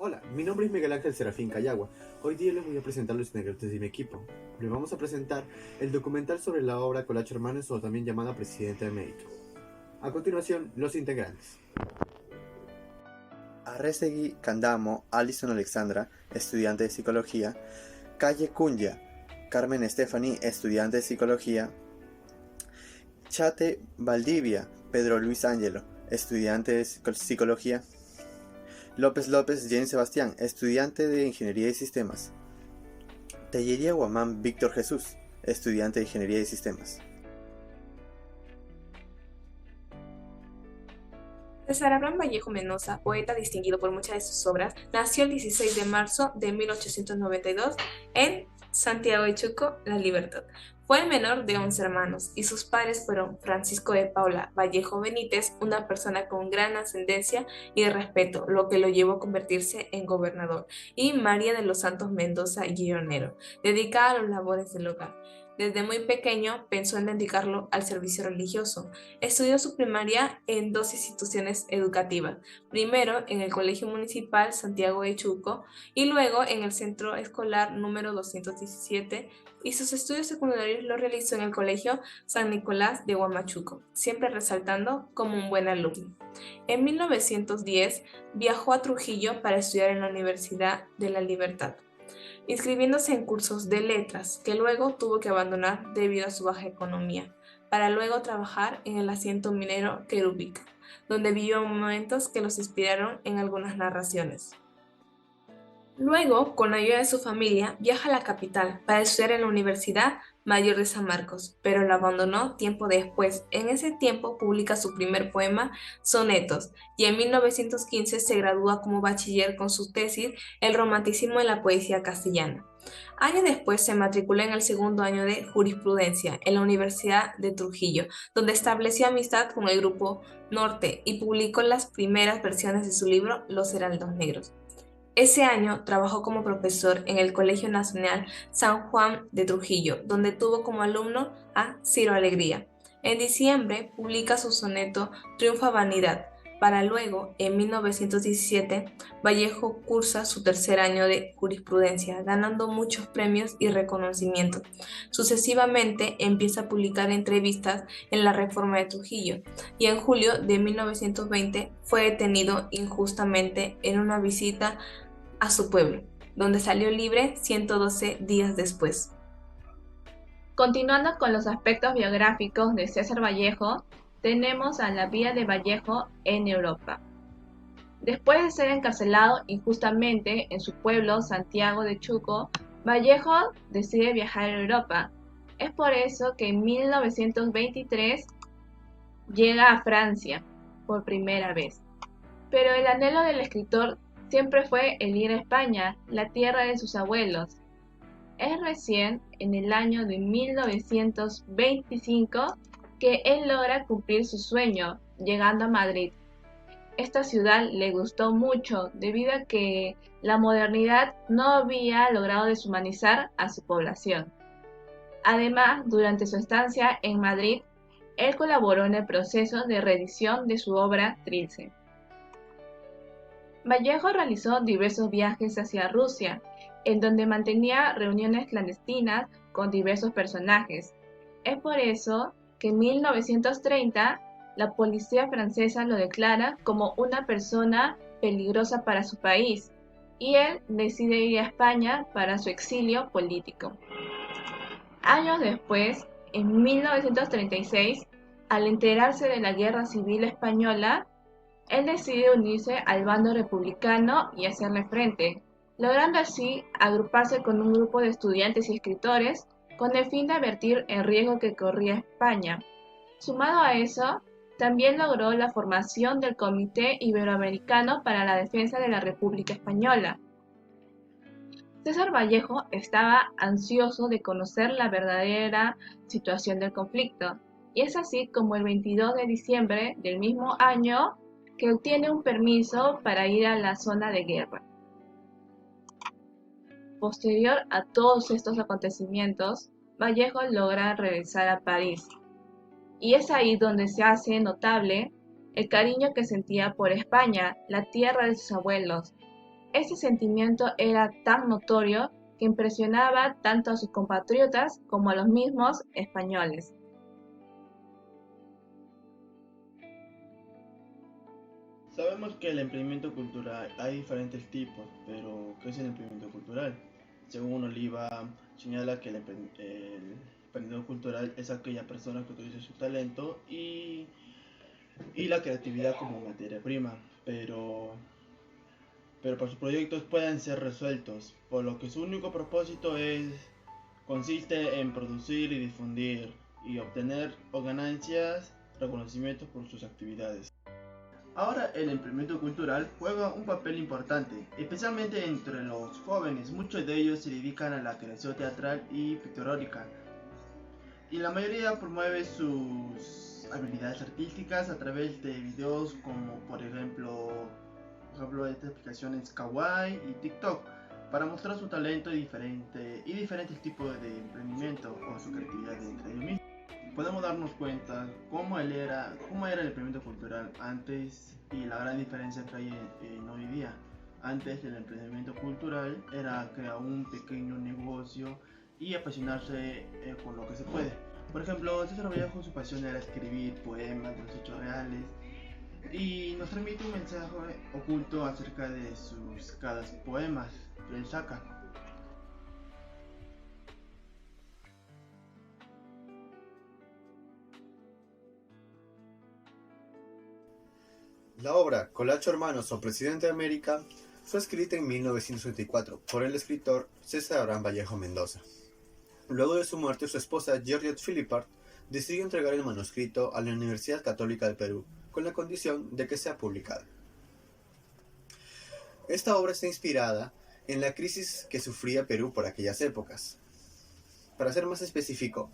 Hola, mi nombre es Miguel Ángel Serafín Cayagua. Hoy día les voy a presentar los integrantes de mi equipo. Les vamos a presentar el documental sobre la obra Colacho Hermanos o también llamada Presidente de América. A continuación, los integrantes. Arrestegui Candamo, Alison Alexandra, estudiante de psicología. Calle Cunya, Carmen Stephanie, estudiante de psicología. Chate Valdivia, Pedro Luis Ángelo, estudiante de psicología. López López Jane Sebastián, estudiante de Ingeniería de Sistemas. Tellería Guamán Víctor Jesús, estudiante de Ingeniería de Sistemas. César Abraham Vallejo Menosa, poeta distinguido por muchas de sus obras, nació el 16 de marzo de 1892 en Santiago de Chuco, La Libertad. Fue el menor de 11 hermanos y sus padres fueron Francisco de Paula Vallejo Benítez, una persona con gran ascendencia y respeto, lo que lo llevó a convertirse en gobernador, y María de los Santos Mendoza Guionero, dedicada a las labores del hogar. Desde muy pequeño pensó en dedicarlo al servicio religioso. Estudió su primaria en dos instituciones educativas, primero en el Colegio Municipal Santiago de Chuco y luego en el Centro Escolar número 217, y sus estudios secundarios los realizó en el Colegio San Nicolás de Huamachuco, siempre resaltando como un buen alumno. En 1910 viajó a Trujillo para estudiar en la Universidad de la Libertad, inscribiéndose en cursos de letras que luego tuvo que abandonar debido a su baja economía, para luego trabajar en el asiento minero Querubica, donde vivió momentos que los inspiraron en algunas narraciones. Luego, con ayuda de su familia, viaja a la capital para estudiar en la Universidad Mayor de San Marcos, pero lo abandonó tiempo después. En ese tiempo publica su primer poema, Sonetos, y en 1915 se gradúa como bachiller con su tesis El romanticismo en la poesía castellana. Años después se matriculó en el segundo año de jurisprudencia en la Universidad de Trujillo, donde estableció amistad con el Grupo Norte y publicó las primeras versiones de su libro Los Heraldos Negros. Ese año trabajó como profesor en el Colegio Nacional San Juan de Trujillo, donde tuvo como alumno a Ciro Alegría. En diciembre publica su soneto Triunfa Vanidad, para luego, en 1917, Vallejo cursa su tercer año de jurisprudencia, ganando muchos premios y reconocimientos. Sucesivamente empieza a publicar entrevistas en la Reforma de Trujillo, y en julio de 1920 fue detenido injustamente en una visita a su pueblo, donde salió libre 112 días después. Continuando con los aspectos biográficos de César Vallejo, tenemos a la vida de Vallejo en Europa. Después de ser encarcelado injustamente en su pueblo, Santiago de Chuco, Vallejo decide viajar a Europa. Es por eso que en 1923 llega a Francia por primera vez. Pero el anhelo del escritor siempre fue el ir a España, la tierra de sus abuelos. Es recién en el año de 1925 que él logra cumplir su sueño, llegando a Madrid. Esta ciudad le gustó mucho debido a que la modernidad no había logrado deshumanizar a su población. Además, durante su estancia en Madrid, él colaboró en el proceso de reedición de su obra Trilce. Vallejo realizó diversos viajes hacia Rusia, en donde mantenía reuniones clandestinas con diversos personajes. Es por eso que en 1930 la policía francesa lo declara como una persona peligrosa para su país y él decide ir a España para su exilio político. Años después, en 1936, al enterarse de la Guerra Civil Española, él decide unirse al bando republicano y hacerle frente, logrando así agruparse con un grupo de estudiantes y escritores con el fin de advertir el riesgo que corría España. Sumado a eso, también logró la formación del Comité Iberoamericano para la Defensa de la República Española. César Vallejo estaba ansioso de conocer la verdadera situación del conflicto, y es así como el 22 de diciembre del mismo año que obtiene un permiso para ir a la zona de guerra. Posterior a todos estos acontecimientos, Vallejo logra regresar a París, y es ahí donde se hace notable el cariño que sentía por España, la tierra de sus abuelos. Este sentimiento era tan notorio que impresionaba tanto a sus compatriotas como a los mismos españoles. Sabemos que el emprendimiento cultural hay diferentes tipos, pero ¿qué es el emprendimiento cultural? Según Oliva, señala que el emprendedor cultural es aquella persona que utiliza su talento y la creatividad como materia prima, pero para sus proyectos pueden ser resueltos, por lo que su único propósito consiste en producir y difundir y obtener o ganancias, reconocimientos por sus actividades. Ahora el emprendimiento cultural juega un papel importante, especialmente entre los jóvenes. Muchos de ellos se dedican a la creación teatral y pictórica, y la mayoría promueve sus habilidades artísticas a través de videos como por ejemplo estas aplicaciones Kawaii y TikTok para mostrar su talento y diferentes tipos de emprendimiento o su creatividad entre ellos mismos. Podemos darnos cuenta cómo era el emprendimiento cultural antes y la gran diferencia que hay en hoy día. Antes el emprendimiento cultural era crear un pequeño negocio y apasionarse con lo que se puede. Por ejemplo, César Vallejo, su pasión era escribir poemas de los hechos reales y nos transmite un mensaje oculto acerca de sus cada poemas que él saca. La obra Colacho Hermanos o Presidente de América fue escrita en 1934 por el escritor César Abraham Vallejo Mendoza. Luego de su muerte, su esposa Georgette Philippard decidió entregar el manuscrito a la Universidad Católica del Perú con la condición de que sea publicada. Esta obra está inspirada en la crisis que sufría Perú por aquellas épocas. Para ser más específico,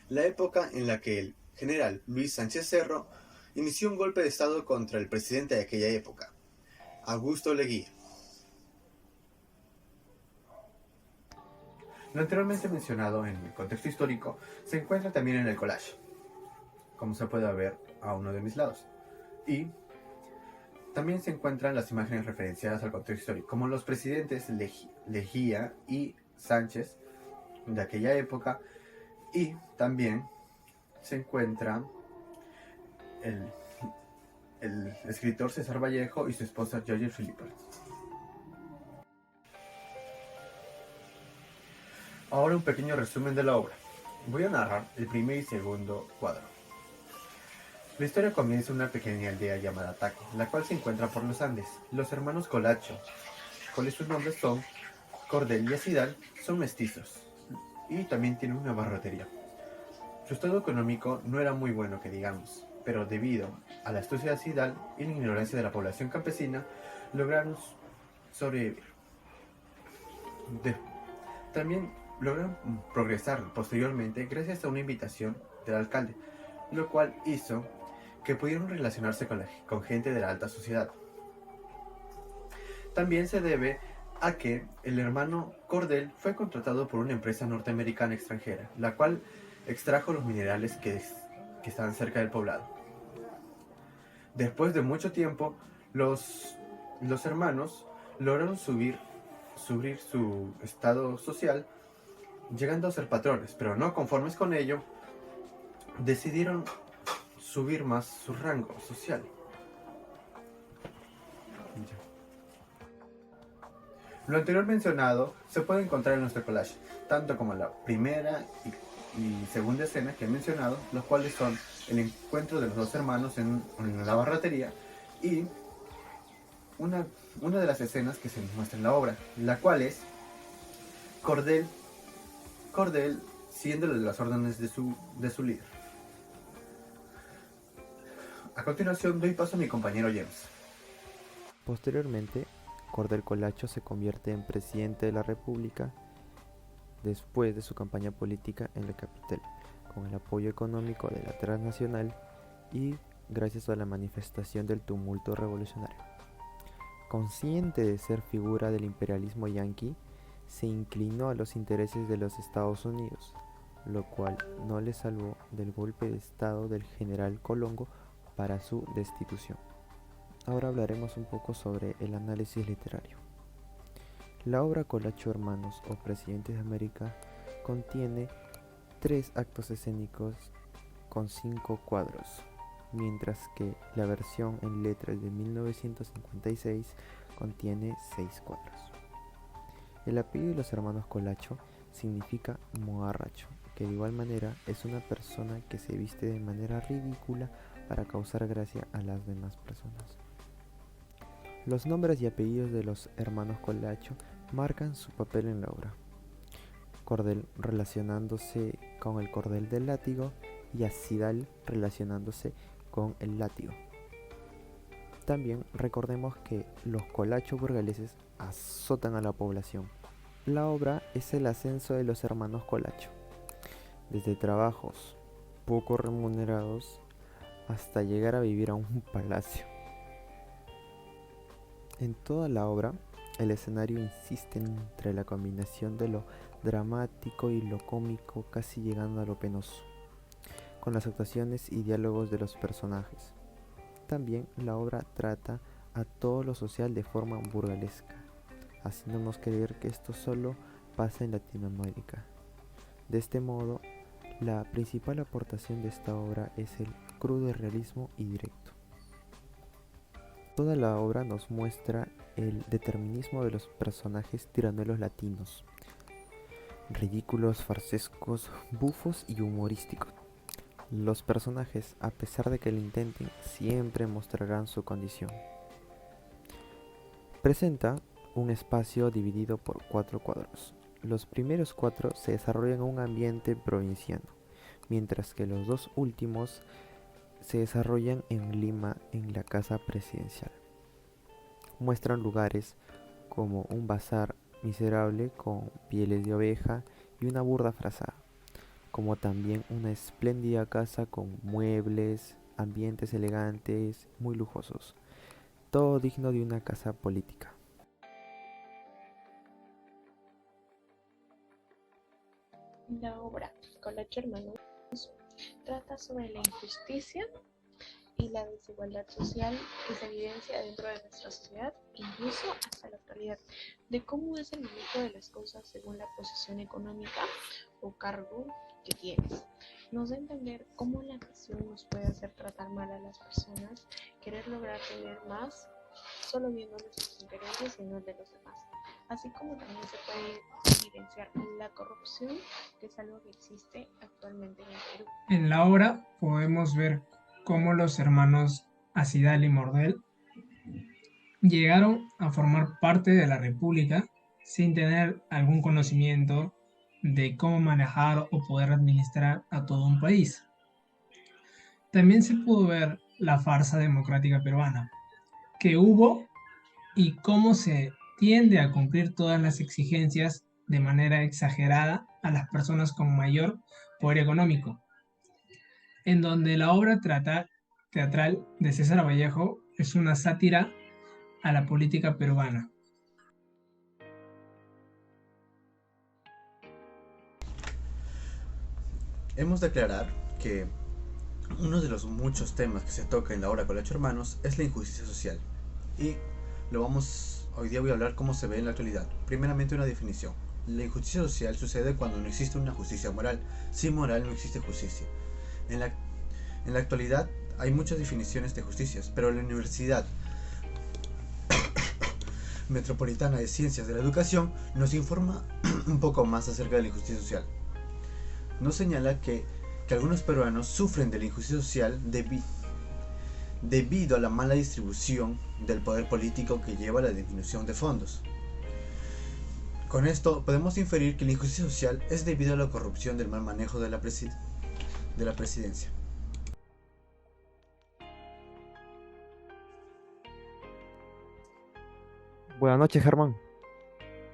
la época en la que el general Luis Sánchez Cerro inició un golpe de estado contra el presidente de aquella época, Augusto Leguía. Lo anteriormente mencionado en el contexto histórico se encuentra también en el collage, como se puede ver a uno de mis lados. Y también se encuentran las imágenes referenciadas al contexto histórico, como los presidentes Leguía y Sánchez de aquella época, y también se encuentra el escritor César Vallejo y su esposa Georgette Philippard. Ahora un pequeño resumen de la obra. Voy a narrar el primer y segundo cuadro. La historia comienza en una pequeña aldea llamada Taco, la cual se encuentra por los Andes. Los hermanos Colacho, cuáles sus nombres son Cordel y Acidal, son mestizos y también tienen una barrotería. Su estado económico no era muy bueno que digamos, pero debido a la astucia de Acidal y la ignorancia de la población campesina, lograron sobrevivir. También lograron progresar posteriormente gracias a una invitación del alcalde, lo cual hizo que pudieron relacionarse con gente de la alta sociedad. También se debe a que el hermano Cordel fue contratado por una empresa norteamericana extranjera, la cual extrajo los minerales que estaban cerca del poblado. Después de mucho tiempo, los hermanos lograron subir su estado social, llegando a ser patrones, pero no conformes con ello, decidieron subir más su rango social. Lo anterior mencionado se puede encontrar en nuestro collage, tanto como la primera y segunda escena que he mencionado, los cuales son el encuentro de los dos hermanos en la barratería y una de las escenas que se muestra en la obra, la cual es Cordel siguiéndole las órdenes de su líder. A continuación doy paso a mi compañero James. Posteriormente, Cordel Colacho se convierte en presidente de la República después de su campaña política en la capital, con el apoyo económico de la transnacional y gracias a la manifestación del tumulto revolucionario. Consciente de ser figura del imperialismo yanqui, se inclinó a los intereses de los Estados Unidos, lo cual no le salvó del golpe de estado del general Colongo para su destitución. Ahora hablaremos un poco sobre el análisis literario. La obra Colacho Hermanos o Presidentes de América contiene 3 actos escénicos con 5 cuadros, mientras que la versión en letras de 1956 contiene 6 cuadros. El apellido de los hermanos Colacho significa moharracho, que de igual manera es una persona que se viste de manera ridícula para causar gracia a las demás personas. Los nombres y apellidos de los hermanos Colacho marcan su papel en la obra. Cordel relacionándose con el cordel del látigo y Acidal relacionándose con el látigo. También recordemos que los Colacho burgaleses azotan a la población. La obra es el ascenso de los hermanos Colacho, desde trabajos poco remunerados hasta llegar a vivir a un palacio. En toda la obra, el escenario insiste entre la combinación de lo dramático y lo cómico, casi llegando a lo penoso, con las actuaciones y diálogos de los personajes. También la obra trata a todo lo social de forma burgalesca, haciéndonos creer que esto solo pasa en Latinoamérica. De este modo, la principal aportación de esta obra es el crudo realismo y directo. Toda la obra nos muestra el determinismo de los personajes tiranuelos latinos, ridículos, farsescos, bufos y humorísticos. Los personajes, a pesar de que lo intenten, siempre mostrarán su condición. Presenta un espacio dividido por 4 cuadros. Los primeros 4 se desarrollan en un ambiente provinciano, mientras que los 2 últimos se desarrollan en Lima, en la casa presidencial. Muestran lugares como un bazar miserable con pieles de oveja y una burda frazada, como también una espléndida casa con muebles, ambientes elegantes, muy lujosos, todo digno de una casa política. La obra Colacho Hermanos trata sobre la injusticia y la desigualdad social que se evidencia dentro de nuestra sociedad, incluso hasta la actualidad, de cómo es el manejo de las cosas según la posición económica o cargo que tienes. Nos da a entender cómo la nación nos puede hacer tratar mal a las personas, querer lograr tener más, solo viendo nuestros intereses y no el de los demás. Así como también se puede evidenciar la corrupción, que es algo que existe actualmente en el Perú. En la obra podemos ver cómo los hermanos Acidal y Mordel llegaron a formar parte de la República sin tener algún conocimiento de cómo manejar o poder administrar a todo un país. También se pudo ver la farsa democrática peruana, que hubo y cómo se tiende a cumplir todas las exigencias de manera exagerada a las personas con mayor poder económico, en donde la obra teatral de César Vallejo es una sátira a la política peruana. Hemos de aclarar que uno de los muchos temas que se toca en la obra Colacho Hermanos es la injusticia social, y hoy día voy a hablar cómo se ve en la actualidad. Primeramente, una definición. La injusticia social sucede cuando no existe una justicia moral. Sin moral no existe justicia. En la actualidad hay muchas definiciones de justicias, pero la Universidad Metropolitana de Ciencias de la Educación nos informa un poco más acerca de la injusticia social. Nos señala que algunos peruanos sufren de la injusticia social debido a la mala distribución del poder político que lleva a la disminución de fondos. Con esto podemos inferir que la injusticia social es debido a la corrupción del mal manejo de la presidencia. Buenas noches, Germán.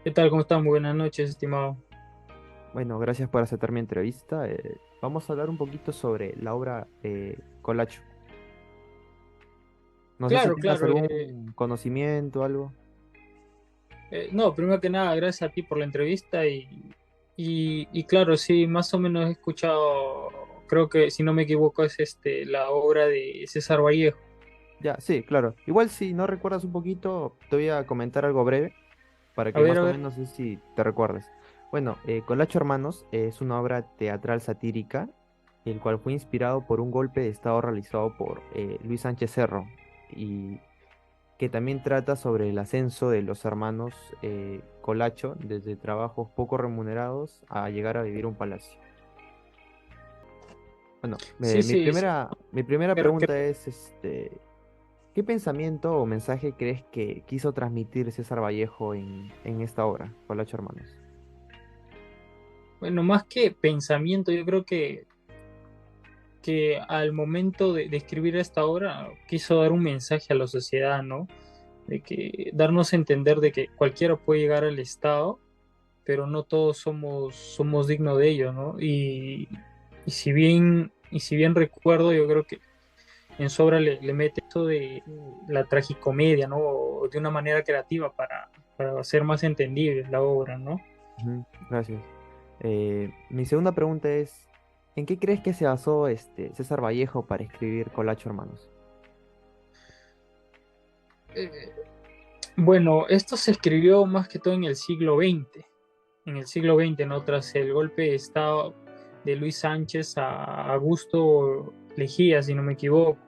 ¿Qué tal? ¿Cómo están? Muy buenas noches, estimado. Bueno, gracias por aceptar mi entrevista. Vamos a hablar un poquito sobre la obra Colacho. No sé si Claro, tengas claro. algún conocimiento, algo. No, primero que nada, gracias a ti por la entrevista y claro, sí, más o menos he escuchado, creo que si no me equivoco es la obra de César Vallejo. Ya, sí, claro. Igual si no recuerdas un poquito, te voy a comentar algo breve para que A más o ver, menos sé si te recuerdes. Bueno, Colacho Hermanos es una obra teatral satírica, el cual fue inspirado por un golpe de estado realizado por Luis Sánchez Cerro y que también trata sobre el ascenso de los hermanos Colacho desde trabajos poco remunerados a llegar a vivir un palacio. Bueno, sí, sí, sí, mi primera que pregunta es, ¿qué pensamiento o mensaje crees que quiso transmitir César Vallejo en esta obra, Colacho Hermanos? bueno, más que pensamiento, yo creo que al momento de escribir esta obra quiso dar un mensaje a la sociedad, ¿no? De que darnos a entender de que cualquiera puede llegar al Estado, pero no todos somos dignos de ello, ¿no? Y si bien recuerdo, yo creo que en su obra le mete esto de la tragicomedia, ¿no? O de una manera creativa para hacer más entendible la obra, ¿no? Ujú, gracias. Mi segunda pregunta es, ¿en qué crees que se basó César Vallejo para escribir Colacho Hermanos? Eh, bueno, esto se escribió más que todo en el siglo XX, ¿no? Tras el golpe de Estado de Luis Sánchez a Augusto Lejía, si no me equivoco.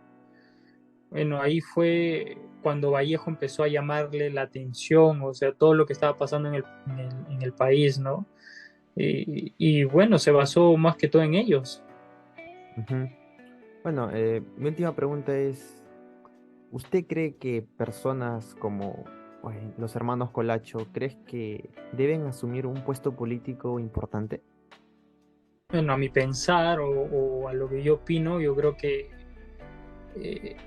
Bueno, ahí fue cuando Vallejo empezó a llamarle la atención, o sea, todo lo que estaba pasando en el país, ¿no? Y bueno, se basó más que todo en ellos. Ujú. Bueno, mi última pregunta es, ¿usted cree que personas como los hermanos Colacho, crees que deben asumir un puesto político importante? Bueno, a mi pensar o a lo que yo opino, yo creo que eh,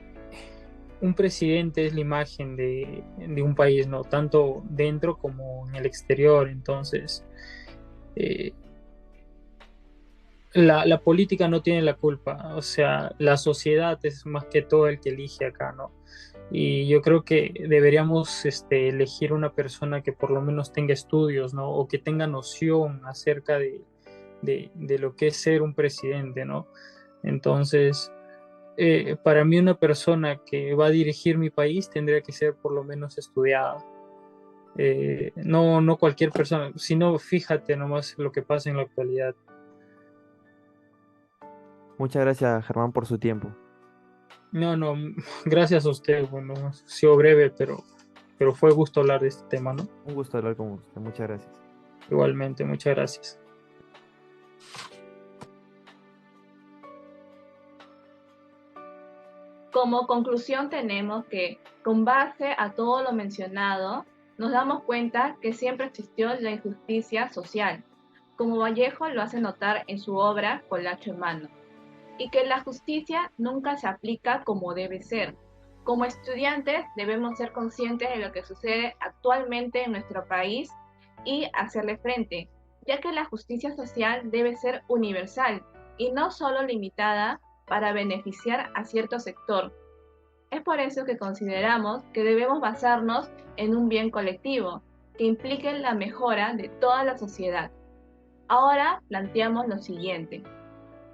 un presidente es la imagen de un país, ¿no? Tanto dentro como en el exterior. Entonces, eh, la política no tiene la culpa, o sea, la sociedad es más que todo el que elige acá, ¿no? Y yo creo que deberíamos elegir una persona que por lo menos tenga estudios, ¿no? O que tenga noción acerca de lo que es ser un presidente, ¿no? Entonces, para mí una persona que va a dirigir mi país tendría que ser por lo menos estudiada. No cualquier persona, sino fíjate nomás lo que pasa en la actualidad. Muchas gracias, Germán, por su tiempo. No, gracias a usted. Bueno, ha sido breve, pero fue gusto hablar de este tema, ¿no? Un gusto hablar con usted. Muchas gracias. Igualmente, muchas gracias. Como conclusión tenemos que, con base a todo lo mencionado, nos damos cuenta que siempre existió la injusticia social, como Vallejo lo hace notar en su obra Colacho en mano, y que la justicia nunca se aplica como debe ser. Como estudiantes debemos ser conscientes de lo que sucede actualmente en nuestro país y hacerle frente, ya que la justicia social debe ser universal y no solo limitada para beneficiar a cierto sector. Es por eso que consideramos que debemos basarnos en un bien colectivo que implique la mejora de toda la sociedad. Ahora planteamos lo siguiente.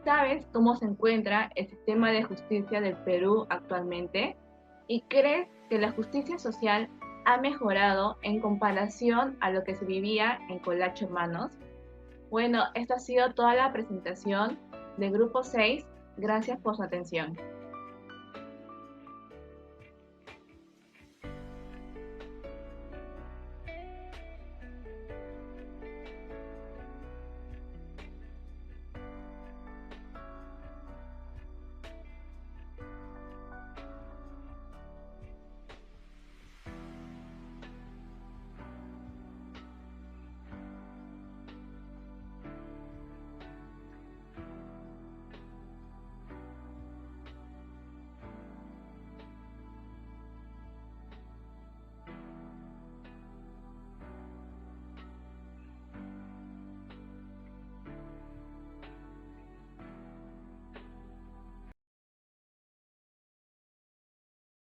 ¿Sabes cómo se encuentra el sistema de justicia del Perú actualmente? ¿Y crees que la justicia social ha mejorado en comparación a lo que se vivía en Colacho Hermanos? Bueno, esta ha sido toda la presentación del Grupo 6. Gracias por su atención.